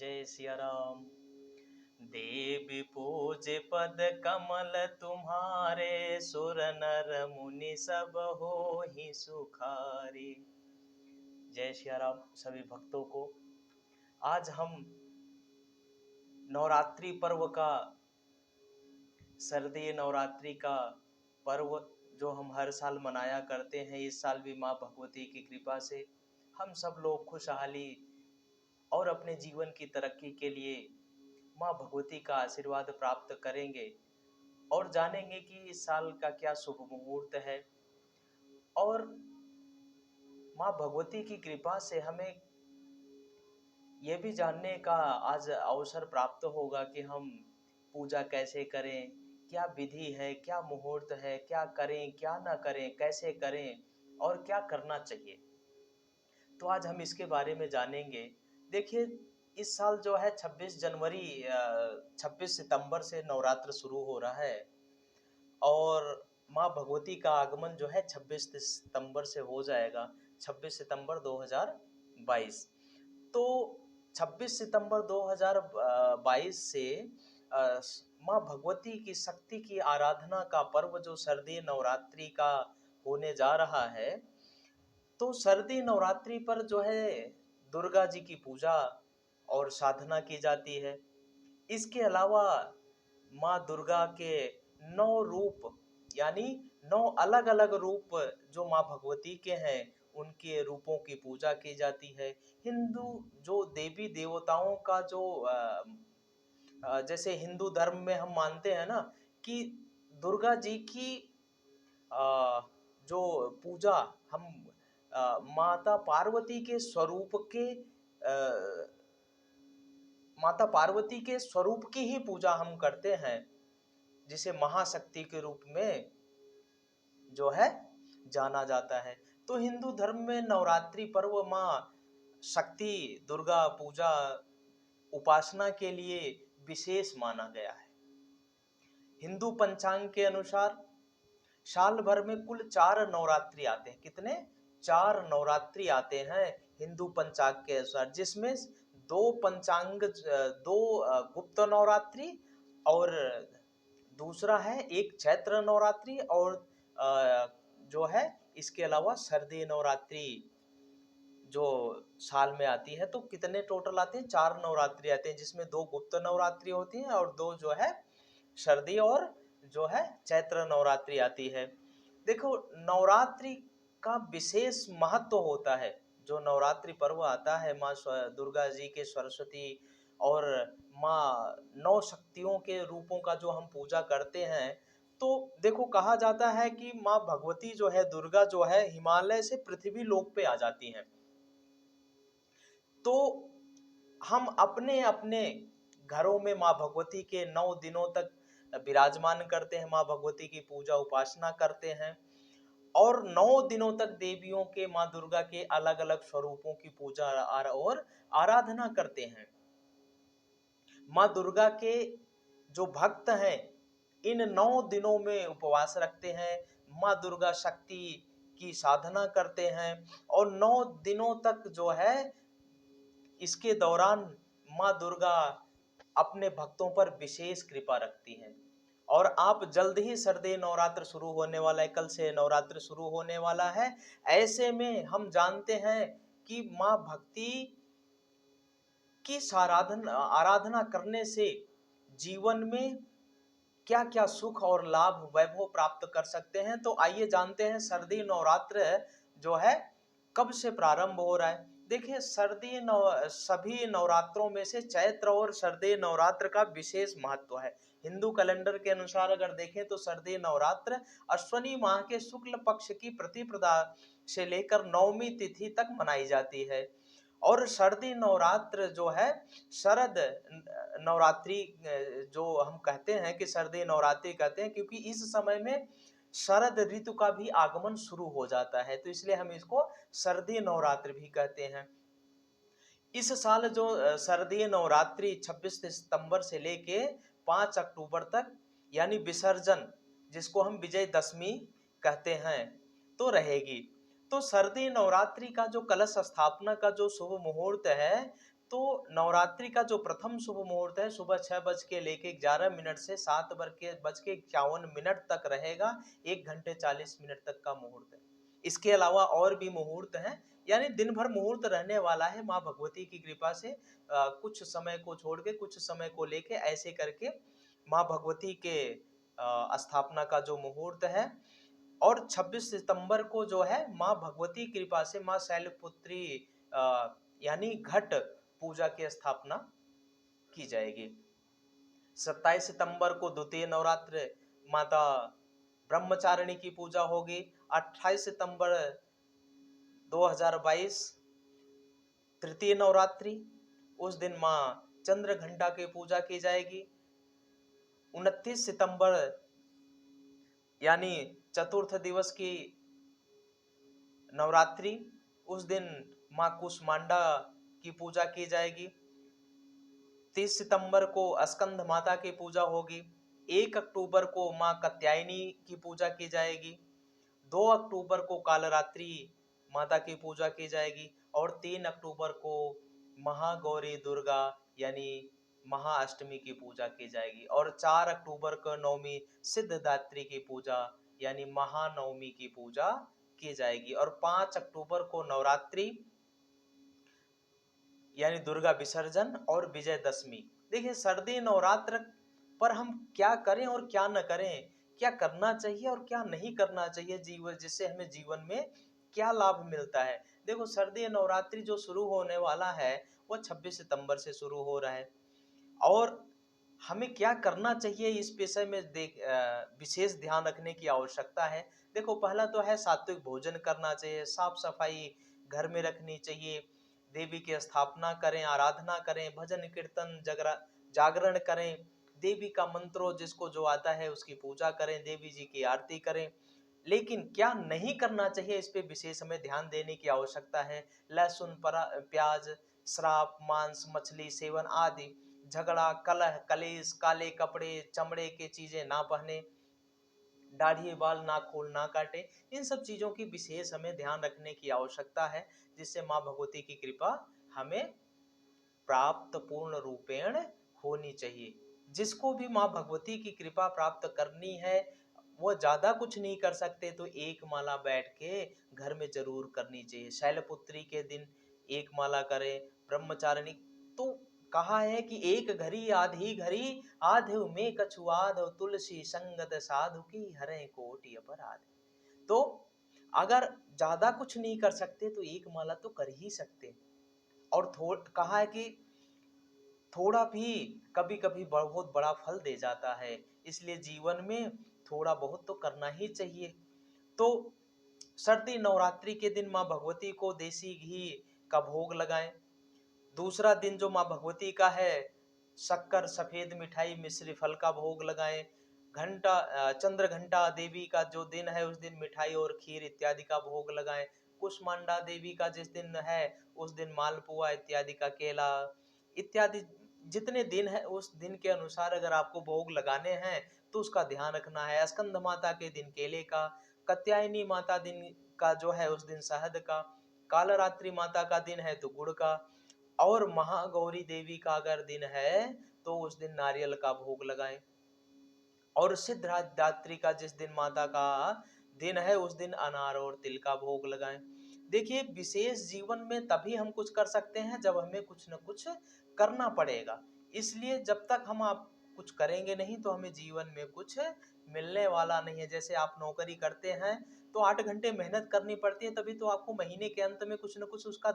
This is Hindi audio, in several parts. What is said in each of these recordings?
जय सिया राम। देवी पूज्य पद कमल तुम्हारे, सुर नर मुनि सब हो ही सुखारे। जय सिया राम सभी भक्तों को। आज हम नवरात्रि पर्व का, शारदीय नवरात्रि का पर्व जो हम हर साल मनाया करते हैं, इस साल भी माँ भगवती की कृपा से हम सब लोग खुशहाली और अपने जीवन की तरक्की के लिए माँ भगवती का आशीर्वाद प्राप्त करेंगे और जानेंगे कि इस साल का क्या शुभ मुहूर्त है। और माँ भगवती की कृपा से हमें ये भी जानने का आज अवसर प्राप्त होगा कि हम पूजा कैसे करें, क्या विधि है, क्या मुहूर्त है, क्या करें क्या ना करें, कैसे करें और क्या करना चाहिए। तो आज हम इसके बारे में जानेंगे। देखिए, इस साल जो है 26 सितंबर से नवरात्र शुरू हो रहा है और माँ भगवती का आगमन जो है 26 सितंबर से हो जाएगा, 26 सितंबर 2022। तो 26 सितंबर 2022 से अ, माँ भगवती की शक्ति की आराधना का पर्व जो शारदीय नवरात्रि का होने जा रहा है। तो शारदीय नवरात्रि पर जो है दुर्गा जी की पूजा और साधना की जाती है। इसके अलावा माँ दुर्गा के 9 रूप, यानी 9 अलग-अलग रूप जो माँ भगवती के हैं, उनके रूपों की पूजा की जाती है। हिंदू जो देवी देवताओं का जो जैसे हिंदू धर्म में हम मानते हैं ना कि दुर्गा जी की जो पूजा हम माता पार्वती के स्वरूप के माता पार्वती के स्वरूप की ही पूजा हम करते हैं, जिसे महाशक्ति के रूप में जो है जाना जाता है। तो हिंदू धर्म में नवरात्रि पर्व माँ शक्ति दुर्गा पूजा उपासना के लिए विशेष माना गया है। हिंदू पंचांग के अनुसार साल भर में कुल 4 नवरात्रि आते हैं। कितने? 4 नवरात्रि आते हैं हिंदू पंचांग के अनुसार, जिसमें दो गुप्त नवरात्रि और दूसरा है एक चैत्र नवरात्रि और जो है इसके अलावा शारदीय नवरात्रि जो साल में आती है। तो कितने टोटल आते हैं? 4 नवरात्रि आते हैं, जिसमें 2 गुप्त नवरात्रि होती हैं और 2 जो है शारदीय और जो है चैत्र नवरात्रि आती है। देखो, नवरात्रि का विशेष महत्व होता है। जो नवरात्रि पर्व आता है माँ दुर्गा जी के सरस्वती और माँ 9 शक्तियों के रूपों का जो हम पूजा करते हैं। तो देखो, कहा जाता है कि माँ भगवती जो है, दुर्गा जो है, हिमालय से पृथ्वी लोक पे आ जाती हैं। तो हम अपने अपने घरों में माँ भगवती के 9 दिनों तक विराजमान करते हैं, माँ भगवती की पूजा उपासना करते हैं और 9 दिनों तक देवियों के, माँ दुर्गा के अलग अलग स्वरूपों की पूजा और आराधना करते हैं। माँ दुर्गा के जो भक्त हैं इन 9 दिनों में उपवास रखते हैं, माँ दुर्गा शक्ति की साधना करते हैं और 9 दिनों तक जो है इसके दौरान माँ दुर्गा अपने भक्तों पर विशेष कृपा रखती हैं। और आप जल्द ही शारदीय नवरात्र शुरू होने वाला है, कल से नवरात्र शुरू होने वाला है। ऐसे में हम जानते हैं कि माँ भक्ति की आराधना करने से जीवन में क्या क्या सुख और लाभ वैभव प्राप्त कर सकते हैं। तो आइए जानते हैं शारदीय नवरात्र जो है कब से प्रारंभ हो रहा है। देखिए, सभी नवरात्रों में से चैत्र और शारदीय नवरात्र का विशेष महत्व है। हिंदू कैलेंडर के अनुसार अगर देखें तो शारदीय नवरात्र अश्वनी माह के शुक्ल पक्ष की प्रतिपदा से लेकर नवमी तिथि तक मनाई जाती है। और शारदीय नवरात्र जो है शरद नवरात्रि जो हम कहते हैं कि शारदीय नवरात्रि कहते हैं, क्योंकि इस समय में शरद ऋतु का भी आगमन शुरू हो जाता है, तो इसलिए हम इसको शारदीय नवरात्र भी कहते हैं। इस साल जो शारदीय नवरात्रि 26 सितंबर से लेके 5 अक्टूबर तक, यानी विसर्जन, जिसको हम विजयदशमी कहते हैं, तो रहेगी। तो शारदीय नवरात्रि का जो कलश स्थापना का जो शुभ मुहूर्त है, तो नवरात्रि का जो प्रथम शुभ मुहूर्त है सुबह 6 बज के 11 मिनट से 7 बज के 51 मिनट तक रहेगा। 1 घंटे 40 मिनट तक का मुहूर्त है। इसके अलावा और भी मुहूर्त हैं, यानी दिन भर मुहूर्त रहने वाला है। माँ भगवती की कृपा से कुछ समय को छोड़ के कुछ समय को लेके ऐसे करके माँ भगवती के स्थापना का जो मुहूर्त है। और 26 सितंबर को जो है माँ भगवती कृपा से माँ शैलपुत्री यानी घट पूजा की स्थापना की जाएगी। 27 सितंबर को द्वितीय नवरात्र माता ब्रह्मचारिणी की पूजा होगी। 28 सितंबर 2022 तृतीय नवरात्रि, उस दिन माँ चंद्रघंटा की पूजा की जाएगी। 29 सितंबर यानी चतुर्थ दिवस की नवरात्रि, उस दिन माँ कुष्मांडा की पूजा की जाएगी। 30 सितंबर को स्कंद माता की पूजा होगी। 1 अक्टूबर को माँ कात्यायनी की पूजा की जाएगी। 2 अक्टूबर को कालरात्रि माता की पूजा की जाएगी। और 3 अक्टूबर को महागौरी दुर्गा यानी महाअष्टमी की पूजा की जाएगी। और 4 अक्टूबर को नवमी सिद्धदात्री की पूजा यानी महानवमी की पूजा की जाएगी। और 5 अक्टूबर को नवरात्रि यानी दुर्गा विसर्जन और विजयदशमी। देखिए, शारदीय नवरात्र पर हम क्या करें और क्या न करें, क्या करना चाहिए और क्या नहीं करना चाहिए जीवन, जिससे हमें जीवन में क्या लाभ मिलता है। देखो, शारदीय नवरात्रि जो शुरू होने वाला है वो 26 सितंबर से शुरू हो रहा है। और हमें क्या करना चाहिए इस विषय में विशेष ध्यान रखने की आवश्यकता है। देखो, पहला तो है सात्विक भोजन करना चाहिए, साफ सफाई घर में रखनी चाहिए, देवी की स्थापना करें, आराधना करें, भजन कीर्तन जागरण करें, देवी का मंत्रो जिसको जो आता है उसकी पूजा करें, देवी जी की आरती करें। लेकिन क्या नहीं करना चाहिए, इस पे विशेष हमें ध्यान देने की आवश्यकता है। लहसुन, प्याज, शराब, मांस, मछली सेवन आदि, झगड़ा, कलह, कलेश, काले कपड़े, चमड़े के चीजें ना पहने, दाढ़ी, बाल, नाखून ना काटे। इन सब चीजों की विशेष हमें ध्यान रखने की आवश्यकता है, जिससे माँ भगवती की कृपा हमें प्राप्त पूर्ण रूपेण होनी चाहिए। जिसको भी माँ भगवती की कृपा प्राप्त करनी है वो ज्यादा कुछ नहीं कर सकते तो एक माला बैठ के घर में जरूर करनी चाहिए। शैलपुत्री के दिन एक माला करें, ब्रह्मचारिणी तो कहा है कि एक घड़ी आधी घड़ी आधे में कछु आधो, तुलसी संगत साधु की हरे कोटि अपराध। तो अगर ज्यादा कुछ नहीं कर सकते तो एक माला तो कर ही सकते। और कहा है कि थोड़ा भी कभी कभी बहुत बड़ा फल दे जाता है, इसलिए जीवन में थोड़ा बहुत तो करना ही चाहिए। तो शारदीय नवरात्रि के दिन माँ भगवती को देसी घी का भोग लगाएं। दूसरा दिन जो माँ भगवती का है, शक्कर, सफेद मिठाई, मिश्री फल का भोग लगाएं। चंद्र घंटा देवी का जो दिन है उस दिन मिठाई और खीर इत्यादि का भोग लगाएं। कुष्मांडा देवी का जिस दिन है उस दिन मालपुआ इत्यादि का, केला इत्यादि जितने दिन है उस दिन के अनुसार अगर आपको भोग लगाने हैं तो उसका ध्यान रखना है। स्कंद माता के दिन केले का, कात्यायनी माता दिन का जो है उस दिन शहद का, कालरात्रि माता का दिन है तो गुड़ का, और महागौरी देवी का अगर दिन है तो उस दिन नारियल का भोग लगाएं। और सिद्धदात्री का जिस दिन माता का दिन है उस दिन अनार और तिल का भोग लगाएं। देखिए, विशेष जीवन में तभी हम कुछ कर सकते हैं जब हमें कुछ न कुछ करना पड़ेगा। इसलिए जब तक हम आप कुछ करेंगे नहीं तो हमें जीवन में कुछ मिलने वाला नहीं है। जैसे आप नौकरी करते हैं तो 8 घंटे मेहनत करनी पड़ती है, तभी तो आपको महीने के अंत में कुछ न कुछ उसका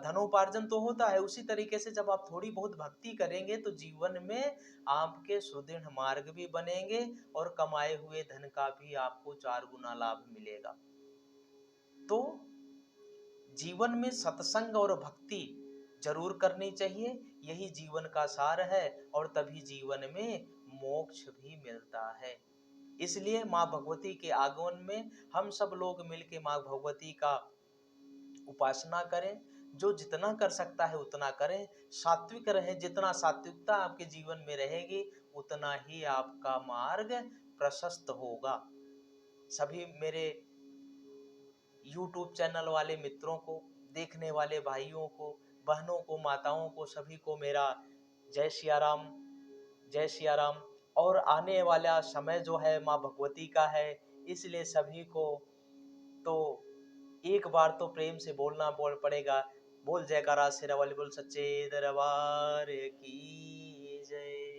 धनोपार्जन तो होता है। उसी तरीके से जब आप थोड़ी बहुत भक्ति करेंगे तो जीवन में आपके सुदृढ़ मार्ग भी बनेंगे और कमाए हुए धन का भी आपको 4 गुना लाभ मिलेगा। तो जीवन में सत्संग और भक्ति जरूर करनी चाहिए, यही जीवन का सार है और तभी जीवन में मोक्ष भी मिलता है। इसलिए माँ भगवती के आगमन में हम सब लोग मिलके माँ भगवती का उपासना करें। जो जितना कर सकता है उतना करें, सात्विक रहें। जितना सात्विकता आपके जीवन में रहेगी उतना ही आपका मार्ग प्रशस्त होगा। सभी मेरे YouTube चैनल वाले मित्रों को, देखने वाले भाइयों को बहनों को, माताओं को, सभी को मेरा जय सिया राम, जय सिया राम। और आने वाला समय जो है माँ भगवती का है, इसलिए सभी को तो एक बार तो प्रेम से बोलना पड़ेगा। बोल जयकारा शेरा वाली, बोल सच्चे दरबार की जय।